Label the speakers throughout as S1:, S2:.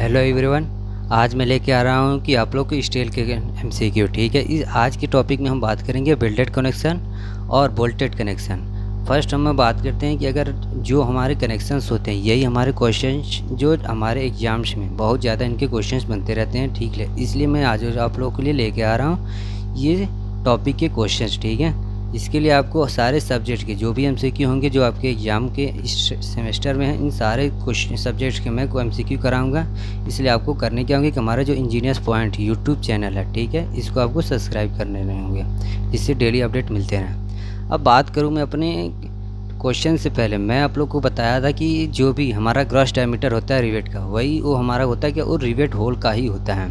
S1: Hello everyone. आज मैं लेके आ रहा हूँ कि आप लोग को स्टील के एमसीक्यू। ठीक है, इस आज के टॉपिक में हम बात करेंगे वेल्डेड कनेक्शन और बोल्टेड कनेक्शन। फर्स्ट हम बात करते हैं कि अगर जो हमारे कनेक्शंस होते हैं यही हमारे क्वेश्चंस जो हमारे एग्जाम्स में बहुत ज़्यादा इनके क्वेश्चंस बनते रहते हैं। ठीक है, इसलिए मैं आज आप लोगों के लिए लेके आ रहा हूँ ये टॉपिक के क्वेश्चंस। ठीक है, इसके लिए आपको सारे सब्जेक्ट के जो भी एमसीक्यू होंगे जो आपके एग्ज़ाम के इस सेमेस्टर में हैं, इन सारे क्वेश्चन सब्जेक्ट्स के मैं एमसीक्यू कराऊंगा। इसलिए आपको करने क्या होंगे कि हमारा जो इंजीनियर्स पॉइंट यूट्यूब चैनल है, ठीक है, इसको आपको सब्सक्राइब करने होंगे जिससे डेली अपडेट मिलते रहें। अब बात करूँ मैं अपने क्वेश्चन से पहले, मैं आप लोग को बताया था कि जो भी हमारा ग्रॉस डायमीटर होता है रिवेट का, वही वो हमारा होता है कि वो रिवेट होल का ही होता है।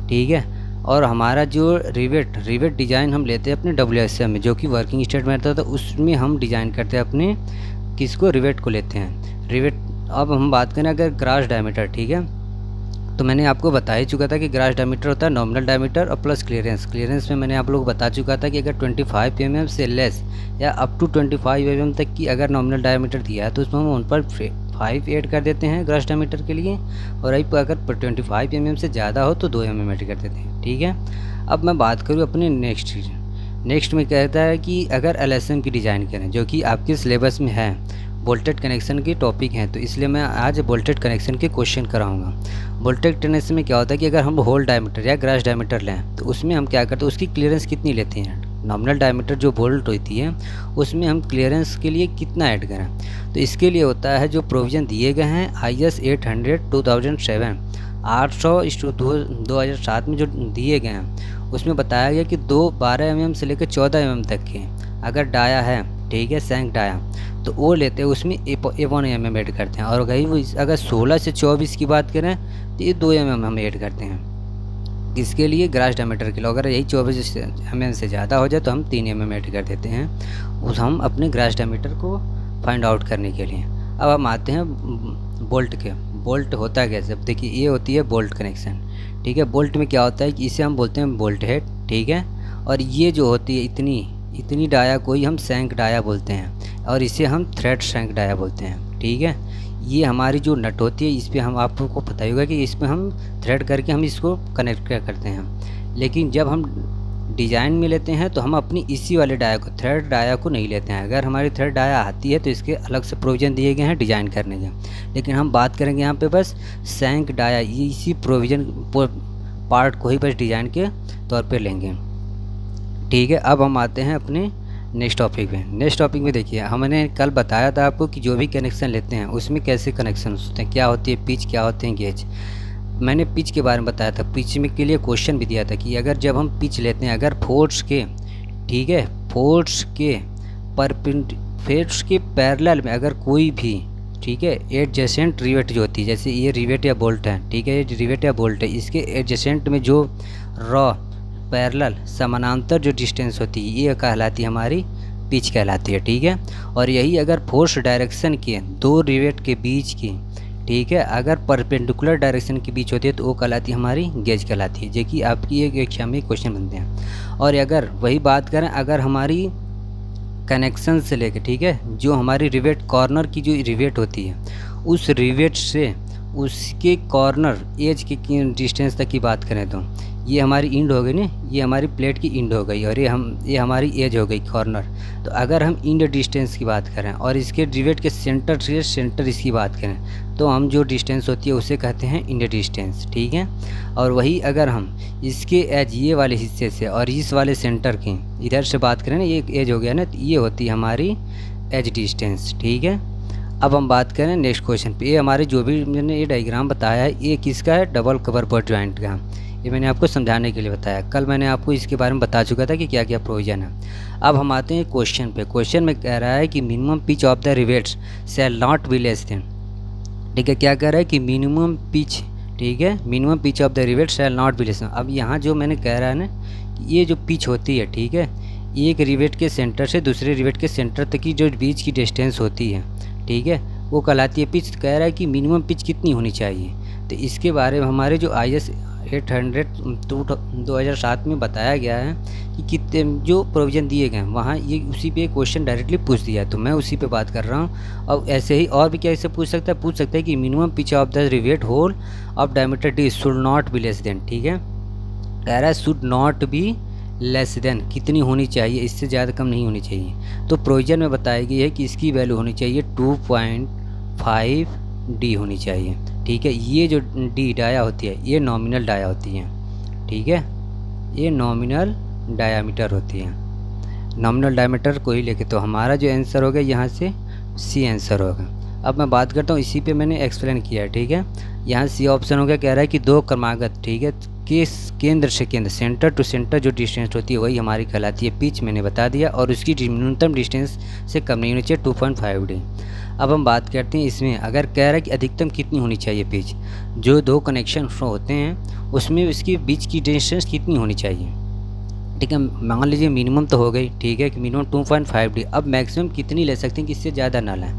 S1: ठीक है, और हमारा जो रिवेट डिज़ाइन हम लेते हैं अपने WSM में, जो कि वर्किंग स्टेट में रहता था, उसमें हम डिज़ाइन करते हैं अपने किसको, रिवेट को लेते हैं रिवेट। अब हम बात करें अगर ग्रास डायमीटर, ठीक है, तो मैंने आपको बता ही चुका था कि ग्रास डायमीटर होता है नॉमिनल डायमीटर और प्लस क्लियरेंस में मैंने आप लोग को बता चुका था कि अगर 25 mm से लेस या अप टू 25 mm तक की अगर नॉमिनल डायमीटर दिया है तो उसमें हम उन पर 5 ऐड कर देते हैं ग्रास डायमीटर के लिए, और अगर 25 mm से ज़्यादा हो तो 2 mm ऐड कर देते हैं। ठीक है, अब मैं बात करूँ अपने नेक्स्ट में कहता है कि अगर LSM की डिज़ाइन करें जो कि आपके सिलेबस में है, बोल्टेड कनेक्शन के टॉपिक हैं, तो इसलिए मैं आज बोल्टेड कनेक्शन के क्वेश्चन कराऊंगा। बोल्टेड कनेक्शन में क्या होता है कि अगर हम होल डायमीटर या ग्रास डायमीटर लें तो उसमें हम क्या करते हैं, उसकी क्लियरेंस कितनी लेते हैं। नॉमिनल डायमीटर जो बोल्ट होती है उसमें हम क्लियरेंस के लिए कितना ऐड करें, तो इसके लिए होता है जो प्रोविज़न दिए गए हैं IS 800/2007 800/2007 में जो दिए गए हैं उसमें बताया गया कि 12 mm से लेकर 14 mm तक के अगर डाया है, ठीक है, सैंक डाया, तो वो लेते हैं उसमें A1 mm ऐड करते हैं। और अगर 16 से 24 की बात करें तो ये 2 mm हम ऐड करते हैं किसके लिए, ग्रास डायमीटर के लिए। अगर यही 24 mm से ज़्यादा हो जाए तो हम 3 mm ऐड कर देते हैं उस हम अपने ग्रास डायमीटर को फाइंड आउट करने के लिए। अब हम आते हैं बोल्ट के। बोल्ट होता है कैसे, अब देखिए ये होती है बोल्ट कनेक्शन। ठीक है, बोल्ट में क्या होता है कि इसे हम बोलते हैं बोल्ट हेड। ठीक है, और ये जो होती है इतनी डाया को ही हम सैंक डाया बोलते हैं, और इसे हम थ्रेड सैंक डाया बोलते हैं। ठीक है, ये हमारी जो नट होती है इस पर हम आपको पता ही होगा कि इसमें हम थ्रेड करके हम इसको कनेक्ट करते हैं। लेकिन जब हम डिज़ाइन में लेते हैं तो हम अपनी इसी वाले डाया को, थ्रेड डाया को नहीं लेते हैं। अगर हमारी थ्रेड डाया आती है तो इसके अलग से प्रोविज़न दिए गए हैं डिज़ाइन करने के, लेकिन हम बात करेंगे यहाँ पे बस सैंक डाया, ये इसी प्रोविज़न पार्ट को ही बस डिज़ाइन के तौर पे लेंगे। ठीक है, अब हम आते हैं अपने नेक्स्ट टॉपिक में देखिए, हमने कल बताया था आपको कि जो भी कनेक्शन लेते हैं उसमें कैसे कनेक्शन होते हैं, क्या होती है पिच, क्या होते हैं गेज। मैंने पिच के बारे में बताया था, पिच में के लिए क्वेश्चन भी दिया था कि अगर जब हम पिच लेते हैं, अगर फोर्स के, ठीक है, फोर्स के पैरेलल में अगर कोई भी, ठीक है, एडजेसेंट रिवेट जो होती है, जैसे ये रिवेट या बोल्ट है, ठीक है, ये रिवेट या बोल्ट है, इसके एडजेसेंट में जो रॉ पैरेलल समानांतर जो डिस्टेंस होती है ये कहलाती है हमारी पिच कहलाती है। ठीक है, और यही अगर फोर्स डायरेक्शन के दो रिवेट के बीच की, ठीक है, अगर परपेंडिकुलर डायरेक्शन के बीच होती है तो वो कहलाती है हमारी गेज कहलाती है, जो कि आपकी एक एग्जाम में क्वेश्चन बनते हैं। और अगर वही बात करें अगर हमारी कनेक्शन से लेकर, ठीक है, जो हमारी रिवेट कॉर्नर की जो रिवेट होती है उस रिवेट से उसके कॉर्नर एज की डिस्टेंस तक की बात करें तो ये हमारी इंड हो गई ना, ये हमारी प्लेट की इंड हो गई, और ये हमारी एज हो गई कॉर्नर। तो अगर हम इंड डिस्टेंस की बात करें और इसके रिवेट के सेंटर से सेंटर इसकी बात करें तो हम जो डिस्टेंस होती है उसे कहते हैं इंड डिस्टेंस। ठीक है, और वही अगर हम इसके एज ये वाले हिस्से से और इस वाले सेंटर की इधर से बात करें ना, ये एज हो गया ना, तो ये होती है हमारी एज डिस्टेंस। ठीक है, अब हम बात करें नेक्स्ट क्वेश्चन पे। ये हमारे जो भी मैंने ये डायग्राम बताया है ये किसका है, डबल कवर बट जॉइंट का। ये मैंने आपको समझाने के लिए बताया, कल मैंने आपको इसके बारे में बता चुका था कि क्या क्या प्रोविज़न है। अब हम आते हैं क्वेश्चन पे। क्वेश्चन में कह रहा है कि minimum pitch of the rivets shell not be less than, ठीक है, क्या कह रहा है कि मिनिमम पिच, ठीक है, minimum pitch of the rivet shell not be less then. अब यहाँ जो मैंने कह रहा है ना कि ये जो पिच होती है, ठीक है, एक रिवेट के सेंटर से दूसरे रिवेट के सेंटर तक की जो बीच की डिस्टेंस होती है, ठीक है, वो कहलाती है पिच। कह रहा है कि मिनिमम पिच कितनी होनी चाहिए, तो इसके बारे में हमारे जो IS 800 2007 में बताया गया है कि कितने जो प्रोविज़न दिए गए हैं वहाँ ये उसी पे क्वेश्चन डायरेक्टली पूछ दिया है, तो मैं उसी पे बात कर रहा हूँ। और ऐसे ही और भी क्या इससे पूछ सकता है कि minimum pitch of the rivet hole of diameter D should not be less than, ठीक है, कह रहा है should not be less than, कितनी होनी चाहिए, इससे ज़्यादा कम नहीं होनी चाहिए। तो प्रोविज़न में बताई गई है कि इसकी वैल्यू होनी चाहिए 2.5 D होनी चाहिए, ठीक है। ये जो D डाया होती है ये नॉमिनल डाया होती है, ठीक है, ये नॉमिनल डायामीटर होती है। नॉमिनल डायमीटर को ही लेके तो हमारा जो आंसर होगा यहाँ से C आंसर होगा। अब मैं बात करता हूँ, इसी पे मैंने एक्सप्लेन किया है, ठीक है। यहाँ C ऑप्शन हो गया, कह रहा है कि दो क्रमागत, ठीक है, के केंद्र से केंद्र, सेंटर टू सेंटर जो डिस्टेंस होती है वही हमारी कहलाती है पिच, मैंने बता दिया। और उसकी न्यूनतम डिस्टेंस से कम नहीं होनी चाहिए 2.5 D। अब हम बात करते हैं इसमें, अगर कह रहा है कि अधिकतम कितनी होनी चाहिए पिच, जो दो कनेक्शन होते हैं उसमें उसकी बीच की डिस्टेंस कितनी होनी चाहिए, ठीक है। मान लीजिए मिनिमम तो हो गई, ठीक है, कि मिनिमम 2.5 D। अब मैक्सिमम कितनी ले सकते हैं कि इससे ज़्यादा ना लें।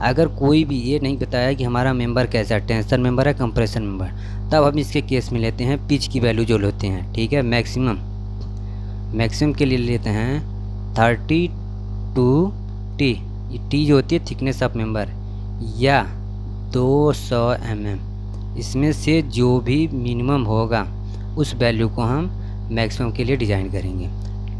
S1: अगर कोई भी ये नहीं बताया कि हमारा मेंबर कैसा है, टेंशन मेंबर है कंप्रेशन मेंबर, तब हम इसके केस में लेते हैं पिच की वैल्यू जो लेते हैं, ठीक है। मैक्सिमम के लिए लेते हैं 32 T, ये T जो होती है थिकनेस ऑफ मेंबर, या 200 mm। इसमें से जो भी मिनिमम होगा उस वैल्यू को हम मैक्सिमम के लिए डिज़ाइन करेंगे,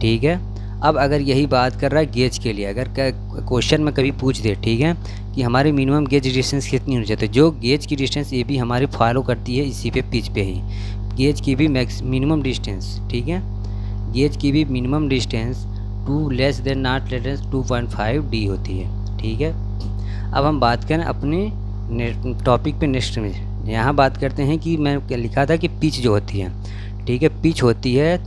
S1: ठीक है। अब अगर यही बात कर रहा है गेज के लिए, अगर क्वेश्चन में कभी पूछ दे, ठीक है, कि हमारी मिनिमम गेज डिस्टेंस कितनी होनी चाहिए, तो जो गेज की डिस्टेंस ये भी हमारी फॉलो करती है इसी पे पिच पे ही, गेज की भी मिनिमम डिस्टेंस, ठीक है, गेज की भी मिनिमम डिस्टेंस 2.5 D होती है, ठीक है। अब हम बात करें अपने टॉपिक पे नेक्स्ट में, यहाँ बात करते हैं कि मैं लिखा था कि पिच जो होती है, ठीक है, पिच होती है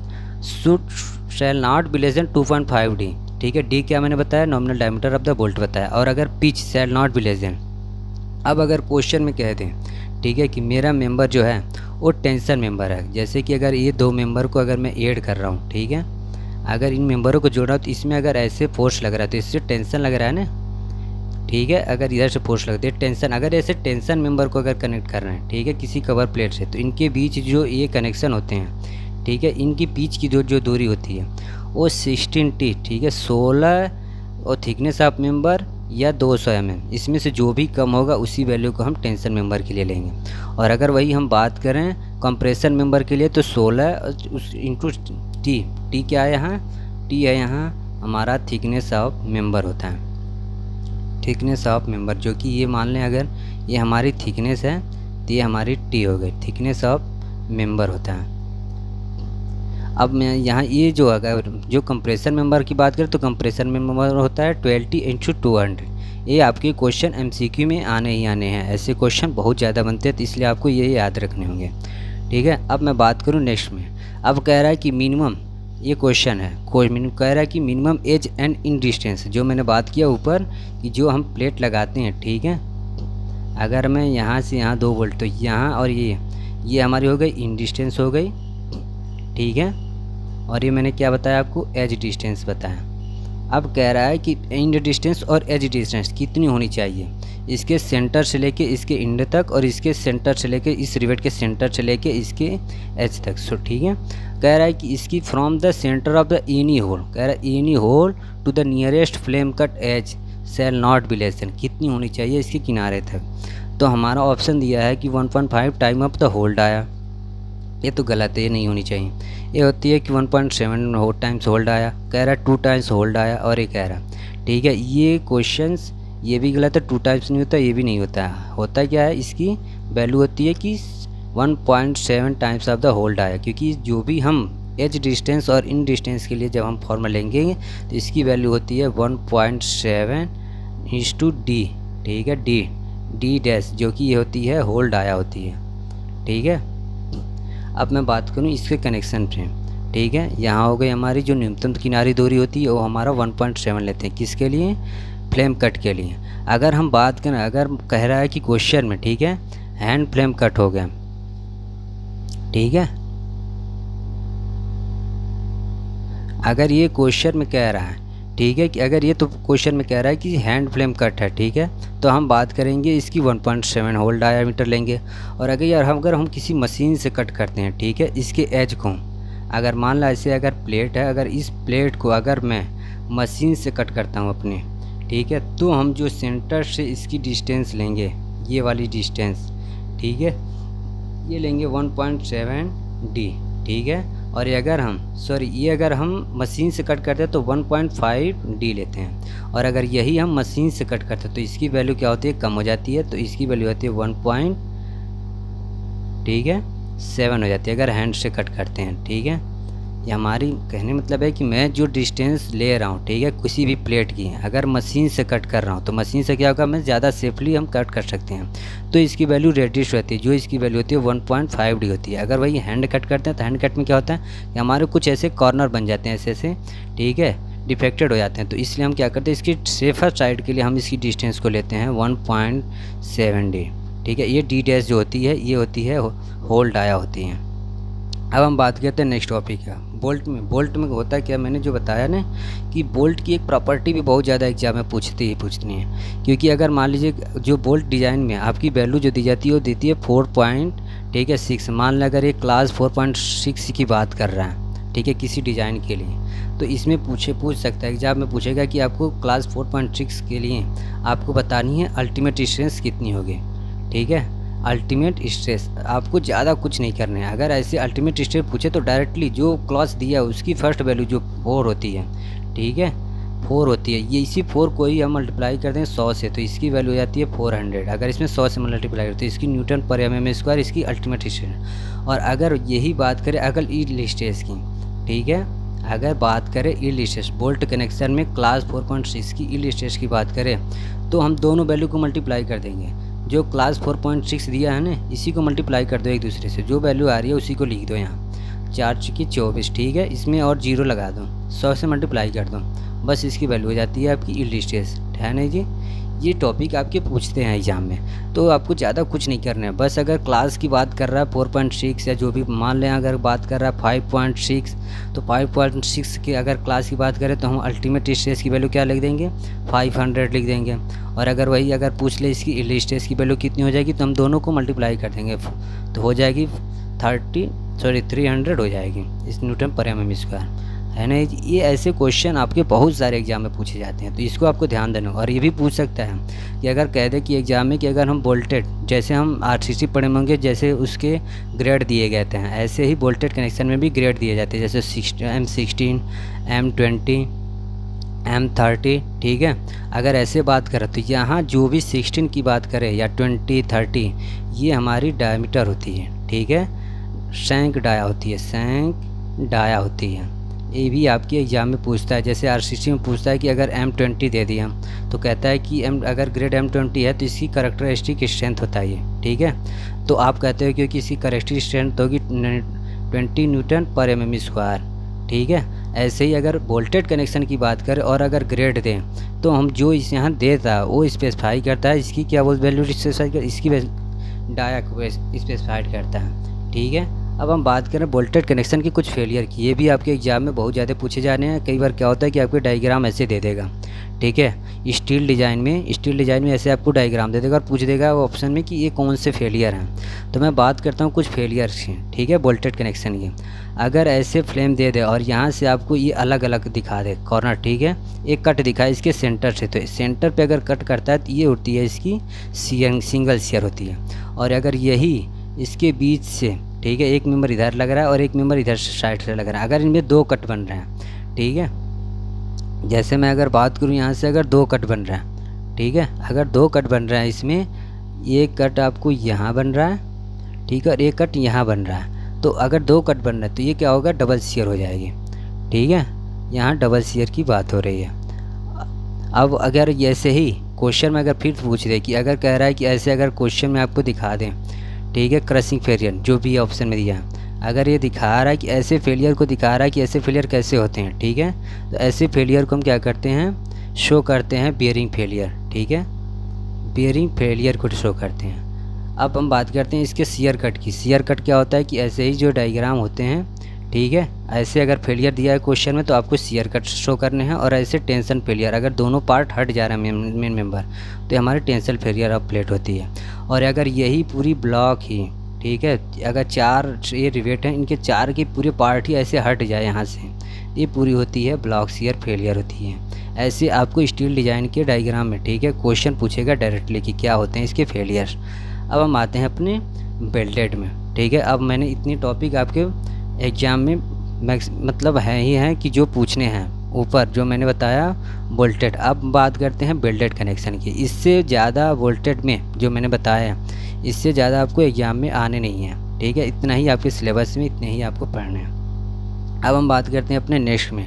S1: शैल not be less then 2.5 D, ठीक है। D क्या मैंने बताया, nominal diameter of the bolt बताया। और अगर pitch shell not be less then, अब अगर क्वेश्चन में कह दें, ठीक है, कि मेरा मेंबर जो है वो टेंशन मेंबर है, जैसे कि अगर ये दो मेंबर को अगर मैं ऐड कर रहा हूँ, ठीक है, अगर इन मेंबरों को जोड़ा तो इसमें अगर ऐसे फोर्स लग रहा है तो इससे टेंशन लग रहा है ना, ठीक है। अगर इधर से फोर्स लगती है टेंशन, अगर ऐसे टेंशन मेंबर को अगर कनेक्ट कर रहे हैं, ठीक है, किसी कवर प्लेट से, तो इनके बीच जो ये कनेक्शन होते हैं, ठीक है, इनकी बीच की जो दूरी होती है वो 16 T, ठीक है, 16 और थिकनेस ऑफ मेंबर या 200 mm, इसमें से जो भी कम होगा उसी वैल्यू को हम टेंशन मेंबर के लिए लेंगे। और अगर वही हम बात करें कंप्रेशन मेंबर के लिए तो 16 इंटू T क्या है यहाँ, T है यहाँ हमारा थिकनेस ऑफ मेंबर होता है, थिकनेस ऑफ मेंबर, जो कि ये मान लें अगर ये हमारी थिकनेस है तो ये हमारी T हो गई, थिकनेस ऑफ मेंबर होता है। अब मैं यहाँ ये जो अगर जो कंप्रेशन मेंबर की बात करें तो कंप्रेशन मेंबर होता है 20/200। ये आपके क्वेश्चन MCQ में आने ही आने हैं, ऐसे क्वेश्चन बहुत ज़्यादा बनते हैं, तो इसलिए आपको ये याद रखने होंगे, ठीक है। अब मैं बात करूँ नेक्स्ट में, अब कह रहा है कि मिनिमम, ये क्वेश्चन है, कह रहा है कि minimum age and in distance, जो मैंने बात किया ऊपर कि जो हम प्लेट लगाते हैं, ठीक है, अगर मैं यहाँ से यहाँ 2 वोल्ट, तो यहाँ और ये हमारी हो गई इन डिस्टेंस हो गई, ठीक है। और ये मैंने क्या बताया आपको, एज डिस्टेंस बताया। अब कह रहा है कि इंड डिस्टेंस और एज डिस्टेंस कितनी होनी चाहिए, इसके सेंटर से लेके इसके इंड तक, और इसके सेंटर से लेके इस रिवेट के सेंटर से लेके इसके एज तक, सो ठीक है। कह रहा है कि इसकी from the centre of the any hole, कह रहा है any hole to the nearest flame cut edge shall not be less than, कितनी होनी चाहिए इसके किनारे तक। तो हमारा ऑप्शन दिया है कि 1.5 time of the hole dia, ये तो गलत है, ये नहीं होनी चाहिए। ये होती है कि 1.7 टाइम्स होल्ड आया, कह रहा है 2 टाइम्स होल्ड आया, और ये कह रहा है, ठीक है। ये क्वेश्चंस ये भी गलत है, 2 टाइम्स नहीं होता, ये भी नहीं होता है। होता क्या है, इसकी वैल्यू होती है कि 1.7 टाइम्स ऑफ द होल्ड आया, क्योंकि जो भी हम एज डिस्टेंस और इन डिस्टेंस के लिए जब हम फॉर्मूला लेंगे तो इसकी वैल्यू होती है 1.7 D, ठीक है, D डैश, जो कि ये होती है होल्ड आया होती है, ठीक है। अब मैं बात करूँ इसके कनेक्शन पे, ठीक है, यहाँ हो गई हमारी जो न्यूनतम किनारी दूरी होती है वो हमारा 1.7 लेते हैं, किसके लिए, फ्लेम कट के लिए। अगर हम बात करें, अगर कह रहा है कि क्वेश्चन में, ठीक है, हैंड फ्लेम कट हो गया, ठीक है, अगर ये क्वेश्चन में कह रहा है, ठीक है, कि अगर ये तो क्वेश्चन में कह रहा है कि हैंड फ्लेम कट है, ठीक है, तो हम बात करेंगे इसकी 1.7 होल डायामीटर लेंगे। और अगर हम किसी मशीन से कट करते हैं, ठीक है, इसके एज को, अगर मान लो ऐसे अगर प्लेट है, अगर इस प्लेट को अगर मैं मशीन से कट करता हूँ अपने, ठीक है, तो हम जो सेंटर से इसकी डिस्टेंस लेंगे, ये वाली डिस्टेंस, ठीक है, ये लेंगे 1.7 डी, ठीक है। और ये अगर हम मशीन से कट करते हैं तो 1.5 डी लेते हैं। और अगर यही हम मशीन से कट करते हैं तो इसकी वैल्यू क्या होती है, कम हो जाती है, तो इसकी वैल्यू होती है 1.7 हो जाती है अगर हैंड से कट करते हैं, ठीक है। ये हमारी कहने मतलब है कि मैं जो डिस्टेंस ले रहा हूँ, ठीक है, किसी भी प्लेट की, अगर मशीन से कट कर रहा हूँ तो मशीन से क्या होगा, मैं ज़्यादा सेफली हम कट कर सकते हैं, तो इसकी वैल्यू रेडिश होती है, जो इसकी वैल्यू होती है 1.5 डी होती है। अगर वही हैंड कट करते हैं तो हैंड कट में क्या होता है कि हमारे कुछ ऐसे कॉर्नर बन जाते हैं, ऐसे, ठीक है, डिफेक्टेड हो जाते हैं, तो इसलिए हम क्या करते हैं, इसकी सेफर साइड के लिए हम इसकी डिस्टेंस को लेते हैं 1.7 डी, ठीक है। ये डी डैश जो होती है ये होती है होल डाया होती है। अब हम बात करते हैं नेक्स्ट टॉपिक का, बोल्ट में होता है क्या, मैंने जो बताया ना कि बोल्ट की एक प्रॉपर्टी भी बहुत ज़्यादा एग्जाम में पूछती है, क्योंकि अगर मान लीजिए जो बोल्ट डिज़ाइन में आपकी वैल्यू जो दी जाती है वो देती है 4.6, मान लें अगर ये क्लास 4.6 की बात कर रहा है, ठीक है, किसी डिज़ाइन के लिए, तो इसमें पूछ सकता है एग्जाम में पूछेगा कि आपको क्लास 4.6 के लिए आपको बतानी है अल्टीमेट स्ट्रेस कितनी होगी, ठीक है, अल्टीमेट स्ट्रेस। आपको ज़्यादा कुछ नहीं करना है, अगर ऐसे अल्टीमेट स्ट्रेस पूछे तो डायरेक्टली जो क्लॉज दिया उसकी फर्स्ट वैल्यू जो 4 होती है, ठीक है, 4 होती है, ये इसी 4 को ही हम मल्टीप्लाई करते हैं 100 से, तो इसकी वैल्यू हो जाती है 400। अगर इसमें 100 से मल्टीप्लाई करते हैं तो इसकी न्यूटन पर mm स्क्वायर इसकी अल्टीमेट स्ट्रेस। और अगर यही बात करें अगर यील्ड स्ट्रेस की, ठीक है, अगर बात करें यील्ड स्ट्रेस बोल्ट कनेक्शन में क्लास 4.6 की यील्ड स्ट्रेस की बात करें तो हम दोनों वैल्यू को मल्टीप्लाई कर देंगे, जो क्लास 4.6 दिया है ना इसी को मल्टीप्लाई कर दो एक दूसरे से, जो वैल्यू आ रही है उसी को लिख दो यहाँ 4 चुकी 24, ठीक है, इसमें और 0 लगा दो, 100 से मल्टीप्लाई कर दो, बस इसकी वैल्यू हो जाती है आपकी यील्ड स्ट्रेस, है ना जी। ये टॉपिक आपके पूछते हैं एग्जाम में, तो आपको ज़्यादा कुछ नहीं करना है, बस अगर क्लास की बात कर रहा है 4.6 या जो भी मान लें, अगर बात कर रहा है 5.6 तो 5.6 के अगर क्लास की बात करें तो हम अल्टीमेट स्ट्रेस की वैल्यू क्या लिख देंगे 500 लिख देंगे। और अगर वही अगर पूछ ले इसकी यील्ड स्ट्रेस की वैल्यू कितनी हो जाएगी तो हम दोनों को मल्टीप्लाई कर देंगे, तो हो जाएगी 300 हो जाएगी इस न्यूटन पर mm स्क्वायर, है ना। ये ऐसे क्वेश्चन आपके बहुत सारे एग्जाम में पूछे जाते हैं, तो इसको आपको ध्यान देना। और ये भी पूछ सकता है कि अगर कह दे कि एग्जाम में कि अगर हम बोल्टेड, जैसे हम RCC पढ़े होंगे जैसे उसके ग्रेड दिए गए हैं, ऐसे ही बोल्टेड कनेक्शन में भी ग्रेड दिए जाते हैं, जैसे M16, M20, M30, ठीक है। अगर ऐसे बात करें तो यहाँ जो भी 16 की बात करें या 20, 30, ये हमारी डायमीटर होती है, ठीक है, शैंक डाया होती है। ये भी आपके एग्जाम में पूछता है, जैसे RCC में पूछता है कि अगर M20 दे दिया तो कहता है कि अगर ग्रेड M20 है तो इसकी करैक्टरिस्टिक स्ट्रेंथ होता है ये, ठीक है, तो आप कहते हो क्योंकि इसकी करैक्टरिस्टिक स्ट्रेंथ होगी 20 न्यूटन पर mm स्क्वायर, ठीक है। ऐसे ही अगर बोल्टेड कनेक्शन की बात करें और अगर ग्रेड दें तो हम जो इस यहाँ देता है वो स्पेसिफाई करता है इसकी क्या वैल्यू स्पेसिफाई कर, इसकी डाया को स्पेसिफाइड करता है, ठीक है। अब हम बात करें बोल्टेड कनेक्शन की कुछ फेलियर की, ये भी आपके एग्जाम में बहुत ज़्यादा पूछे जाने हैं। कई बार क्या होता है कि आपके डायग्राम ऐसे दे देगा, ठीक है, स्टील डिज़ाइन में ऐसे आपको डायग्राम दे देगा और पूछ देगा वो ऑप्शन में कि ये कौन से फेलियर हैं। तो मैं बात करता हूँ कुछ फेलियर्स की, ठीक है, बोल्टेड कनेक्शन की। अगर ऐसे फ्लेम दे दे और यहाँ से आपको ये अलग अलग दिखा दे कॉर्नर, ठीक है, एक कट दिखाए इसके सेंटर से, तो सेंटर पे अगर कट करता है तो ये होती है इसकी सिंगल शेयर होती है। और अगर यही इसके बीच से, ठीक है, एक मेंबर इधर लग रहा है और एक मेंबर इधर साइड से लग रहा है, अगर इनमें 2 कट बन रहे हैं, ठीक है, जैसे मैं अगर बात करूँ यहाँ से अगर 2 कट बन रहा है, ठीक है, अगर 2 कट बन रहा है इसमें एक कट आपको यहाँ बन रहा है, ठीक है, और एक कट यहाँ बन रहा है, तो अगर 2 कट बन रहा है तो ये क्या होगा डबल शेयर हो जाएगी, ठीक है, यहाँ डबल शेयर की बात हो रही है। अब अगर ऐसे ही क्वेश्चन में अगर फिर पूछ दे कि अगर कह रहा है कि ऐसे अगर क्वेश्चन में आपको दिखा दें, ठीक है, क्रशिंग फेलियर जो भी ऑप्शन में दिया है, अगर ये दिखा रहा है कि ऐसे फेलियर को दिखा रहा है कि ऐसे फेलियर कैसे होते हैं, ठीक है, तो ऐसे फेलियर को हम क्या करते हैं शो करते हैं बेयरिंग फेलियर, ठीक है, बेयरिंग फेलियर को शो करते हैं। अब हम बात करते हैं इसके शेयर कट की। शेयर कट क्या होता है कि ऐसे ही जो डायग्राम होते हैं, ठीक है। ऐसे अगर फेलियर दिया है क्वेश्चन में तो आपको सीयर कट शो करने हैं, और ऐसे टेंशन फेलियर अगर दोनों पार्ट हट जा रहा है मेन मेंबर तो हमारी टेंशन फेलियर अब प्लेट होती है। और अगर यही पूरी ब्लॉक ही, ठीक है, अगर 4 ये रिवेट हैं, इनके 4 की पूरे पार्ट ही ऐसे हट जाए यहाँ से, ये पूरी होती है ब्लॉक शियर फेलियर होती है। ऐसे आपको स्टील डिज़ाइन के डायग्राम में, ठीक है, क्वेश्चन पूछेगा डायरेक्टली कि क्या होते हैं इसके फेलियर। अब हम आते हैं अपने वेल्डेड में, ठीक है। अब मैंने इतनी टॉपिक आपके एग्ज़ाम में मतलब है ही हैं कि जो पूछने हैं ऊपर जो मैंने बताया वोल्टेड। अब बात करते हैं वेल्डेड कनेक्शन की। इससे ज़्यादा वोल्टेड में जो मैंने बताया इससे ज़्यादा आपको एग्ज़ाम में आने नहीं है, ठीक है। इतना ही आपके सिलेबस में, इतने ही आपको पढ़ने हैं। अब हम बात करते हैं अपने नेक्स्ट में।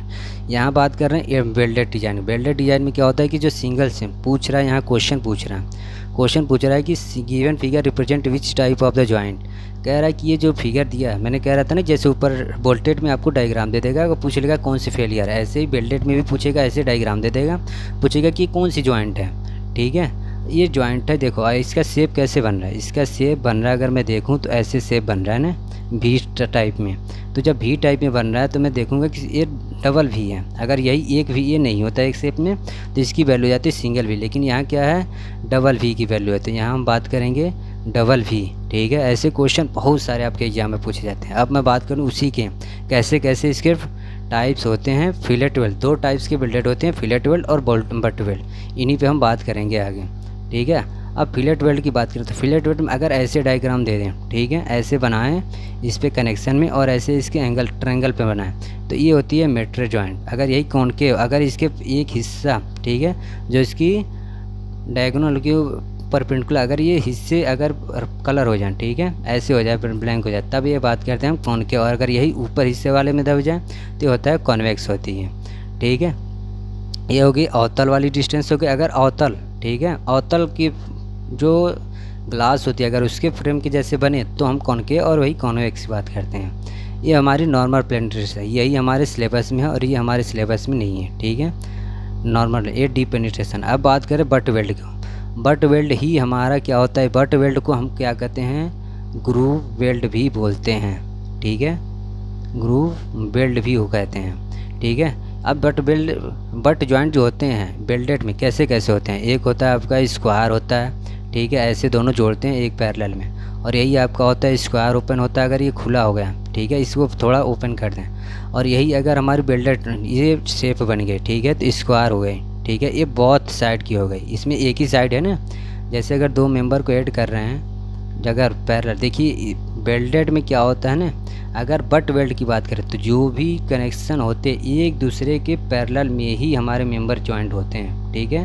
S1: यहाँ बात कर रहे हैं वेल्डेड डिज़ाइन। वेल्डेड डिज़ाइन में क्या होता है कि जो सिंगल से पूछ रहा है, यहाँ क्वेश्चन पूछ रहा है कि given figure represent which type of the joint. कह रहा है कि ये जो फिगर दिया है, मैंने कह रहा था ना जैसे ऊपर वोल्टेड में आपको डायग्राम दे देगा, वो पूछ लेगा कौन सी फेलियर है, ऐसे ही वेल्डेड में भी पूछेगा, ऐसे डायग्राम दे देगा, पूछेगा कि कौन सी जॉइंट है, ठीक है। ये जॉइंट है, देखो इसका शेप कैसे बन रहा है। इसका शेप बन रहा है, अगर मैं देखूँ तो ऐसे शेप बन रहा है ना, भी टाइप में। तो जब भी टाइप में बन रहा है तो मैं देखूंगा कि ये डबल भी है। अगर यही एक भी ये नहीं होता एक शेप में तो इसकी वैल्यू जाती है सिंगल भी, लेकिन यहाँ क्या है, डबल भी की वैल्यू है। तो यहाँ हम बात करेंगे डबल भी, ठीक है। ऐसे क्वेश्चन बहुत सारे आपके एग्जाम में पूछे जाते हैं। अब मैं बात करूँ उसी के कैसे कैसे इसके टाइप्स होते हैं। फिलेट वेल्ड, 2 टाइप्स के वेल्डेड होते हैं, फिलेट वेल्ड और बट वेल्ड। इन्हीं पे हम बात करेंगे आगे, ठीक है। अब फिलेट वेल्ड की बात करें तो फिलेट वेल्ड में अगर ऐसे डायग्राम दे दें, ठीक है, ऐसे बनाएं इस पे कनेक्शन में, और ऐसे इसके एंगल ट्रायंगल पे बनाएं, तो ये होती है मेट्रो जॉइंट। अगर यही कॉनकेव, अगर इसके एक हिस्सा, ठीक है, जो इसकी डायगोनल की परपेंडिकुलर, अगर ये हिस्से अगर कलर हो जाए, ठीक है, ऐसे हो जाए, ब्लैंक हो जाए, तब ये बात करते हैं हम कॉनकेव। और अगर यही ऊपर हिस्से वाले में दब जाए तो होता है कॉन्वेक्स होती है, ठीक है। ये होगी अवतल वाली डिस्टेंस होगी। अगर अवतल, ठीक है, अवतल की जो ग्लास होती है अगर उसके फ्रेम के जैसे बने तो हम कॉनकेव और वही कॉन्वेक्स की बात करते हैं। ये हमारी नॉर्मल पेनिट्रेशन है, यही हमारे सिलेबस में है और ये हमारे सिलेबस में नहीं है, ठीक है, नॉर्मल ये डीप पेनिट्रेशन। अब बात करें बट वेल्ड को। बट वेल्ड ही हमारा क्या होता है, बट वेल्ड को हम क्या कहते हैं, ग्रूव वेल्ड भी बोलते हैं, ठीक है, ग्रूव वेल्ड भी वो कहते हैं, ठीक है। अब बट जॉइंट जो होते हैं वेल्डेड में कैसे कैसे होते हैं, एक होता है आपका स्क्वायर होता है, ठीक है, ऐसे दोनों जोड़ते हैं एक पैरेलल में, और यही आपका होता है स्क्वायर ओपन होता है। अगर ये खुला हो गया, ठीक है, इसको थोड़ा ओपन कर दें, और यही अगर हमारी वेल्डेड ये शेप बन गई, ठीक है, तो स्क्वायर हो गई, ठीक है, ये बहुत साइड की हो गई, इसमें एक ही साइड है ना। जैसे अगर 2 मेंबर को ऐड कर रहे हैं अगर पैरेलल, देखिए वेल्डेड में क्या होता है ना, अगर बट वेल्ड की बात करें तो जो भी कनेक्शन होते एक दूसरे के पैरेलल में ही हमारे मेंबर जॉइंट होते हैं, ठीक है।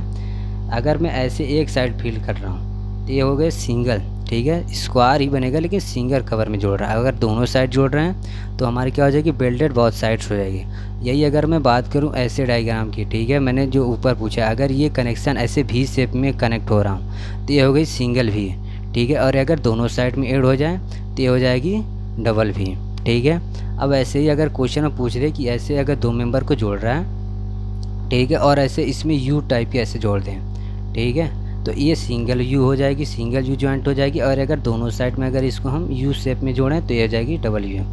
S1: अगर मैं ऐसे एक साइड फील कर रहा हूँ तो ये हो गए सिंगल, ठीक है, स्क्वायर ही बनेगा लेकिन सिंगल कवर में जोड़ रहा है। अगर दोनों साइड जोड़ रहे हैं तो हमारी क्या हो जाएगी, वेल्डेड बहुत साइड्स हो जाएगी। यही अगर मैं बात करूँ ऐसे डायग्राम की, ठीक है, मैंने जो ऊपर पूछा, अगर ये कनेक्शन ऐसे भी शेप में कनेक्ट हो रहा हूँ तो ये हो गई सिंगल भी, ठीक है, और अगर दोनों साइड में ऐड हो जाए तो ये हो जाएगी डबल भी, ठीक है। अब ऐसे ही अगर क्वेश्चन में पूछ रहे कि ऐसे अगर 2 मेंबर को जोड़ रहा है, ठीक है, और ऐसे इसमें यू टाइप के ऐसे जोड़ दें, ठीक है, तो ये सिंगल यू हो जाएगी, सिंगल यू जॉइंट हो जाएगी। और अगर दोनों साइड में अगर इसको हम यू शेप में जोड़ें तो ये हो जाएगी डबल यू,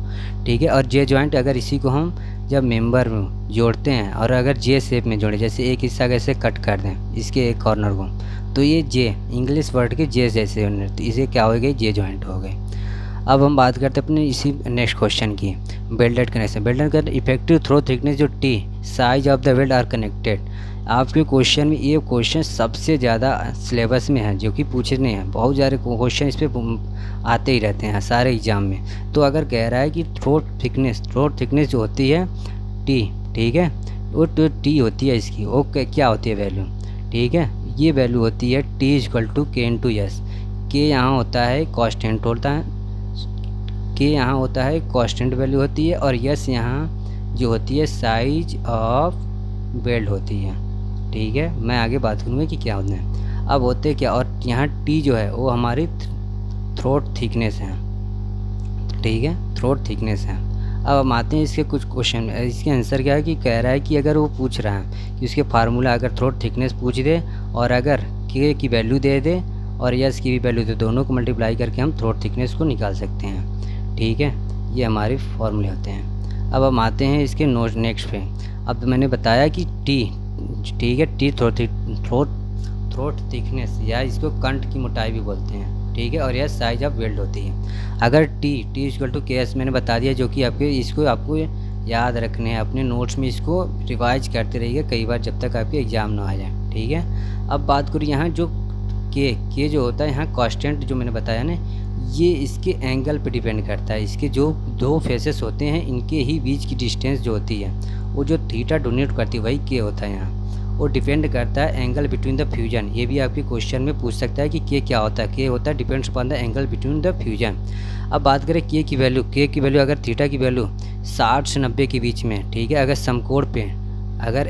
S1: ठीक है। और जे जॉइंट अगर इसी को हम जब मेंबर में जोड़ते हैं और अगर जे शेप में जोड़ें, जैसे एक हिस्सा कैसे कट कर दें इसके एक कॉर्नर को, तो ये जे इंग्लिश वर्ड के जे जैसे होने, तो इसे क्या हो गई, जे जॉइंट हो गई। अब हम बात करते हैं अपने इसी नेक्स्ट क्वेश्चन की, वेल्डेड कनेक्शन। वेल्डेड का इफेक्टिव थ्रो थिकनेस जो T size of the weld are connected. आपके क्वेश्चन में ये क्वेश्चन सबसे ज़्यादा सिलेबस में है, जो कि पूछने हैं, बहुत सारे क्वेश्चन इस पर आते ही रहते हैं सारे एग्जाम में। तो अगर कह रहा है कि थ्रोट थिकनेस जो होती है टी, ठीक है, वो तो टी होती है इसकी, वो क्या होती है वैल्यू, ठीक है, ये वैल्यू होती है टी इक्वल टू के इन टू एस। के यहाँ होता है कॉन्स्टेंट होता है, के यहाँ होता है कांस्टेंट वैल्यू होती है, और यस यहाँ जो होती है साइज ऑफ वेल्ड होती है, ठीक है। मैं आगे बात करूँगा कि क्या होता है। अब होते क्या, और यहाँ टी जो है वो हमारी थ्रोट थिकनेस है, ठीक है, थ्रोट थिकनेस है। अब हम आते हैं इसके कुछ क्वेश्चन, इसके आंसर क्या है कि कह रहा है कि अगर वो पूछ रहा है कि उसके फार्मूला अगर थ्रोट थिकनेस पूछ दे और अगर के की वैल्यू दे दे और यस की भी वैल्यू दे, दोनों को मल्टीप्लाई करके हम थ्रोट थिकनेस को निकाल सकते हैं, ठीक है। ये हमारे फॉर्मूले होते हैं। अब हम आते हैं इसके नेक्स्ट पे। अब मैंने बताया कि टी, ठीक है, टी थ्रोट थिकनेस या इसको कंठ की मोटाई भी बोलते हैं, ठीक है, और यह साइज ऑफ वेल्ड होती है। अगर टी इक्वल टू के एस मैंने बता दिया, जो कि आपको याद रखने हैं, अपने नोट्स में इसको रिवाइज करते रहिए कई बार जब तक आपके एग्ज़ाम ना आ जाए, ठीक है। अब बात करूँ यहाँ जो के जो होता है यहाँ कांस्टेंट जो मैंने बताया ना, ये इसके एंगल पे डिपेंड करता है। इसके जो दो फेसेस होते हैं इनके ही बीच की डिस्टेंस जो होती है वो जो थीटा डोनेट करती है वही के होता है यहाँ, वो डिपेंड करता है एंगल बिटवीन द फ्यूजन। ये भी आपके क्वेश्चन में पूछ सकता है कि के क्या होता है, के होता है depends upon the angle between the fusion. अब बात करें के की वैल्यू अगर थीटा की वैल्यू 60 से 90 के बीच में, ठीक है, अगर समकोण पे अगर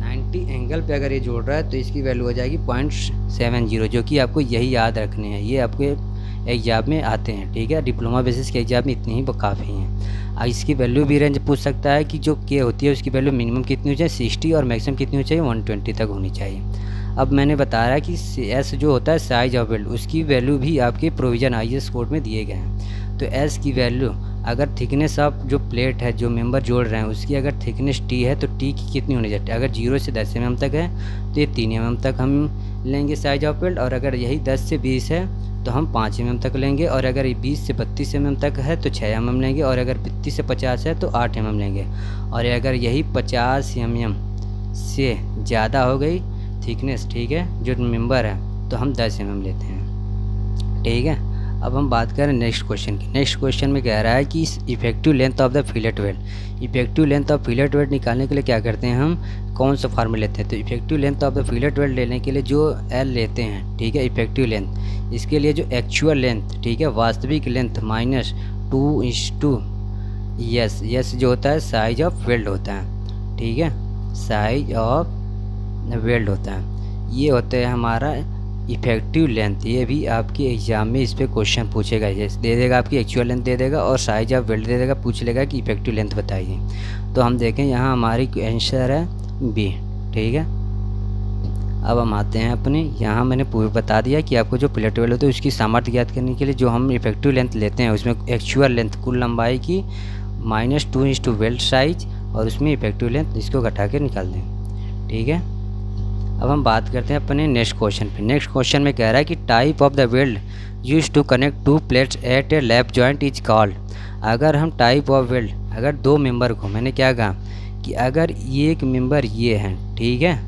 S1: 90 एंगल पे अगर ये जोड़ रहा है तो इसकी वैल्यू हो जाएगी 0.70, जो कि आपको यही याद रखने हैं, ये आपके एग्जाम में आते हैं, ठीक है। डिप्लोमा बेसिस के एग्जाम में इतनी ही काफ़ी हैं। इसकी वैल्यू भी रेंज पूछ सकता है कि जो के होती है उसकी वैल्यू मिनिमम कितनी हो चाहिए 60 और मैक्सिमम कितनी हो चाहिए 120 तक होनी चाहिए। अब मैंने बताया है कि एस जो होता है साइज ऑफ वेल्ड, उसकी वैल्यू भी आपके प्रोविज़न IAS कोड में दिए गए हैं। तो एस की वैल्यू अगर थिकनेस ऑफ जो प्लेट है जो मेंबर जोड़ रहे हैं उसकी अगर थिकनेस टी है तो टी की कितनी होनी चाहिए, अगर 0 से 10 mm तक है तो ये 3 mm तक हम लेंगे साइज ऑफ वेल्ड, और अगर यही 10 से 20 है तो हम 5 mm तक लेंगे, और अगर 20 से 32 mm तक है तो 6 mm लेंगे, और अगर 32 से 50 है तो 8 mm लेंगे, और अगर यही 50 mm से ज़्यादा हो गई थिकनेस, ठीक है, जो मेंबर है तो हम 10 mm लेते हैं, ठीक है। अब हम बात करें नेक्स्ट क्वेश्चन की। नेक्स्ट क्वेश्चन में कह रहा है कि effective length of the fillet weld. Effective length of fillet weld निकालने के लिए क्या करते हैं, हम कौन सा फार्मूला लेते हैं। तो effective length of the fillet weld लेने के लिए जो एल लेते हैं, ठीक है, इफेक्टिव लेंथ, इसके लिए जो एक्चुअल लेंथ, ठीक है, वास्तविक लेंथ माइनस 2:, यस जो होता है साइज ऑफ वेल्ड होता है, ठीक है, साइज ऑफ वेल्ड होता है, ये होता है हमारा इफेक्टिव लेंथ। ये भी आपके एग्जाम में इस पर क्वेश्चन पूछेगा, जैसे दे देगा आपकी एक्चुअल लेंथ दे देगा और साइज ऑफ वेल्ड दे देगा, पूछ लेगा कि इफेक्टिव लेंथ बताइए। तो हम देखें यहाँ हमारी आंसर है बी, ठीक है। अब हम आते हैं अपने, यहाँ मैंने पूरा बता दिया कि आपको जो प्लेट वेल्ड होता है उसकी सामर्थ्य ज्ञात करने के लिए जो हम इफेक्टिव लेंथ लेते हैं उसमें एक्चुअल लेंथ कुल लंबाई की -2 वेल्ड साइज और उसमें इफेक्टिव लेंथ, इसको घटा के निकाल दें, ठीक है। अब हम बात करते हैं अपने नेक्स्ट क्वेश्चन पे। नेक्स्ट क्वेश्चन में कह रहा है कि type of the weld use to connect 2 plates at a lap joint is called. अगर हम टाइप ऑफ वेल्ड, अगर दो मेंबर को, मैंने क्या कहा कि अगर ये एक मेंबर ये है, ठीक है,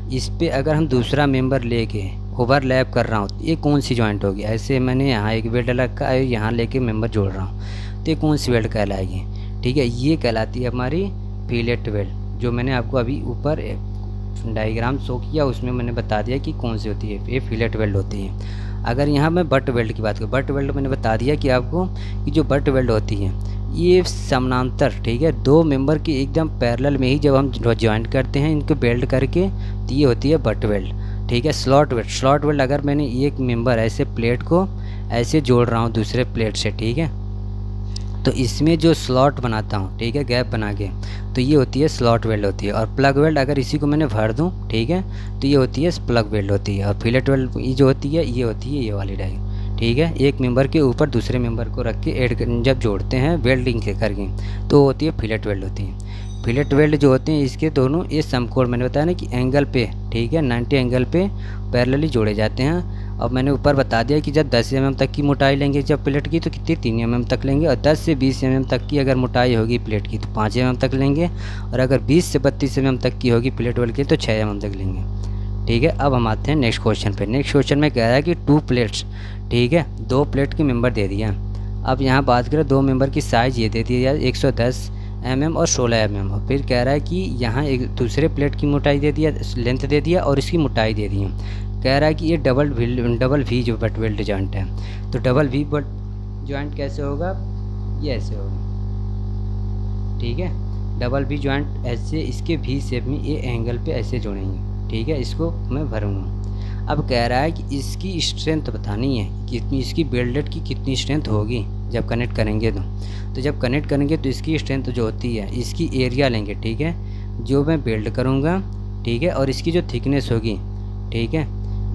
S1: इस पे अगर हम दूसरा मेंबर लेके ओवरलैप कर रहा हूँ तो ये कौन सी जॉइंट होगी। ऐसे मैंने यहाँ एक वेल्ड रखा है, यहाँ लेके मेंबर जोड़ रहा हूँ तो ये कौन सी वेल्ड कहलाएगी, ठीक है, ये कहलाती है हमारी फिलेट वेल्ड। जो मैंने आपको अभी ऊपर डायग्राम शो किया उसमें मैंने बता दिया कि कौन सी होती है, ये फिलेट वेल्ड होती है। अगर यहाँ मैं बट वेल्ड की बात करूँ, बट वेल्ड मैंने बता दिया कि आपको कि जो बट वेल्ड होती है ये समानांतर, ठीक है, दो मेंबर के एकदम पैरेलल में ही जब हम जॉइंट करते हैं इनको वेल्ड करके तो ये होती है बट वेल्ड, ठीक है। स्लॉट वेल्ड अगर मैंने एक मेंबर ऐसे प्लेट को ऐसे जोड़ रहा हूँ दूसरे प्लेट से, ठीक है, तो इसमें जो स्लॉट बनाता हूँ, ठीक है, गैप बना के, तो ये होती है स्लॉट वेल्ड होती है। और प्लग वेल्ड अगर इसी को मैंने भर दूँ, ठीक है, तो ये होती है प्लग वेल्ड होती है। और फिलेट वेल्ड ये जो होती है ये वाली डाई, ठीक है, एक मेंबर के ऊपर दूसरे मेंबर को रख के जब जोड़ते हैं वेल्डिंग के करके तो होती है फिलेट वेल्ड होती है। फिलेट वेल्ड जो होते हैं इसके दोनों ये समकोण मैंने बताया ना कि एंगल पे, ठीक है, 90 एंगल पे पैरेलली जोड़े जाते हैं। अब मैंने ऊपर बता दिया कि जब 10 mm तक की मोटाई लेंगे जब प्लेट की तो कितनी 3 mm तक लेंगे, और 10 से 20 mm तक की अगर मोटाई होगी प्लेट की तो 5 mm तक लेंगे, और अगर 20 से 32 mm तक की होगी प्लेट वेल्ड की तो 6 mm तक लेंगे, ठीक है। अब हम आते हैं नेक्स्ट क्वेश्चन पे। नेक्स्ट क्वेश्चन में कह रहा है कि 2 प्लेट्स, ठीक है, 2 प्लेट की मेंबर दे दिया। अब यहाँ बात करें 2 मेंबर की साइज़ ये दे दिया 110 mm और 16 mm। और फिर कह रहा है कि यहाँ एक दूसरे प्लेट की मोटाई दे दिया, लेंथ दे दिया और इसकी मोटाई दे दी। कह रहा है कि ये डबल वी जो बट वेल्ड जॉइंट है, तो डबल वी बट जॉइंट कैसे होगा, ये ऐसे होगा, ठीक है, डबल वी जॉइंट ऐसे इसके वी शेप में ये एंगल पे ऐसे जोड़ेंगे, ठीक है, इसको मैं भरूँगा। अब कह रहा है कि इसकी स्ट्रेंथ बतानी है, कितनी इसकी वेल्डेड की कितनी स्ट्रेंथ होगी जब कनेक्ट करेंगे तो जब कनेक्ट करेंगे तो इसकी स्ट्रेंथ जो होती है इसकी एरिया लेंगे, ठीक है, जो मैं वेल्ड करूँगा, ठीक है, और इसकी जो थिकनेस होगी, ठीक है,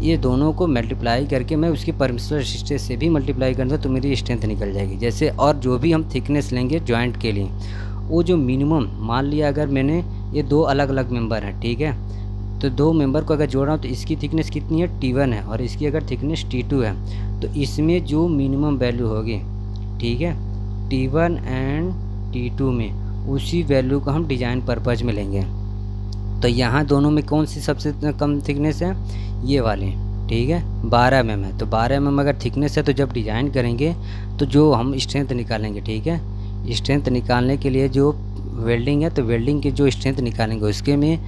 S1: ये दोनों को मल्टीप्लाई करके मैं उसकी परमिसिबल स्ट्रेस से भी मल्टीप्लाई करूँगा तो मेरी स्ट्रेंथ निकल जाएगी। जैसे और जो भी हम थिकनेस लेंगे जॉइंट के लिए, वो जो मिनिमम, मान लिया अगर मैंने ये 2 अलग अलग मेंबर हैं, ठीक है, तो 2 मेंबर को अगर जोड़ रहा हूँ तो इसकी थिकनेस कितनी है, T1 है, और इसकी अगर थिकनेस T2 है, तो इसमें जो मिनिमम वैल्यू होगी, ठीक है, T1 एंड T2 में, उसी वैल्यू को हम डिज़ाइन पर्पज़ में लेंगे। तो यहाँ दोनों में कौन सी सबसे कम थिकनेस है, ये वाली, ठीक है, 12 mm है। तो 12 mm अगर थिकनेस है तो जब डिज़ाइन करेंगे तो जो हम स्ट्रेंथ निकालेंगे, ठीक है, स्ट्रेंथ निकालने के लिए जो वेल्डिंग है, तो वेल्डिंग की जो स्ट्रेंथ निकालेंगे उसके में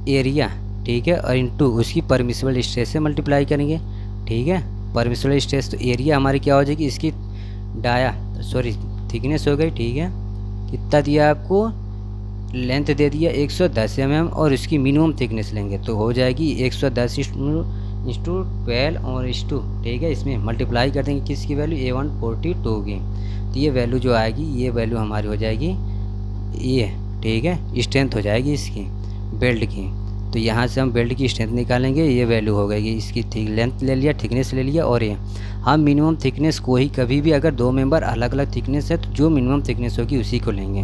S1: एरिया, ठीक है, और इनटू उसकी परमिसिबल स्ट्रेस से मल्टीप्लाई करेंगे, ठीक है। परमिसिबल स्ट्रेस तो एरिया हमारी क्या हो जाएगी, इसकी थिकनेस हो गई, ठीक है, कितना दिया आपको, लेंथ दे दिया 110 mm, और इसकी मिनिमम थिकनेस लेंगे तो हो जाएगी 110 इंटू 12 और इंटू, ठीक है, इसमें मल्टीप्लाई कर देंगे किसकी वैल्यू, A142 की, तो ये वैल्यू जो आएगी, ये वैल्यू हमारी हो जाएगी ये, ठीक है, स्ट्रेंथ हो जाएगी इसकी बेल्ट की। तो यहाँ से हम बेल्ट की स्ट्रेंथ निकालेंगे, ये वैल्यू हो गई, इसकी लेंथ ले लिया, थिकनेस ले लिया, और ये हम मिनिमम थिकनेस को ही कभी भी अगर 2 मेंबर अलग अलग थिकनेस है तो जो मिनिमम थिकनेस होगी उसी को लेंगे,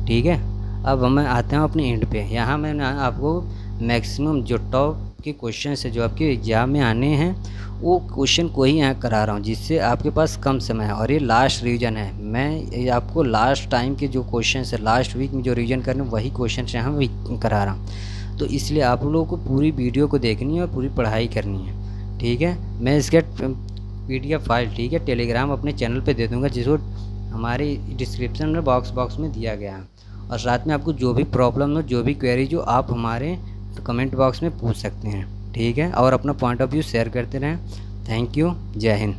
S1: ठीक है। अब हम आते हैं अपने एंड पे। यहाँ मैंने आपको मैक्सिमम जो टॉप के क्वेश्चन है जो आपके एग्ज़ाम में आने हैं वो क्वेश्चन को ही यहाँ करा रहा हूँ, जिससे आपके पास कम समय है, और ये लास्ट रिवीजन है। मैं आपको लास्ट टाइम के जो क्वेश्चन है, लास्ट वीक में जो रिवीजन करने वही क्वेश्चन यहाँ वही करा रहा हूँ। तो इसलिए आप लोगों को पूरी वीडियो को देखनी है और पूरी पढ़ाई करनी है, ठीक है। मैं इसका PDF फाइल, ठीक है, टेलीग्राम अपने चैनल पे दे दूँगा, जिसको हमारे डिस्क्रिप्शन में बॉक्स में दिया गया है। और साथ में आपको जो भी प्रॉब्लम हो, जो भी क्वेरी जो आप हमारे कमेंट बॉक्स में पूछ सकते हैं, ठीक है, और अपना पॉइंट ऑफ व्यू शेयर करते रहें। थैंक यू, जय हिंद।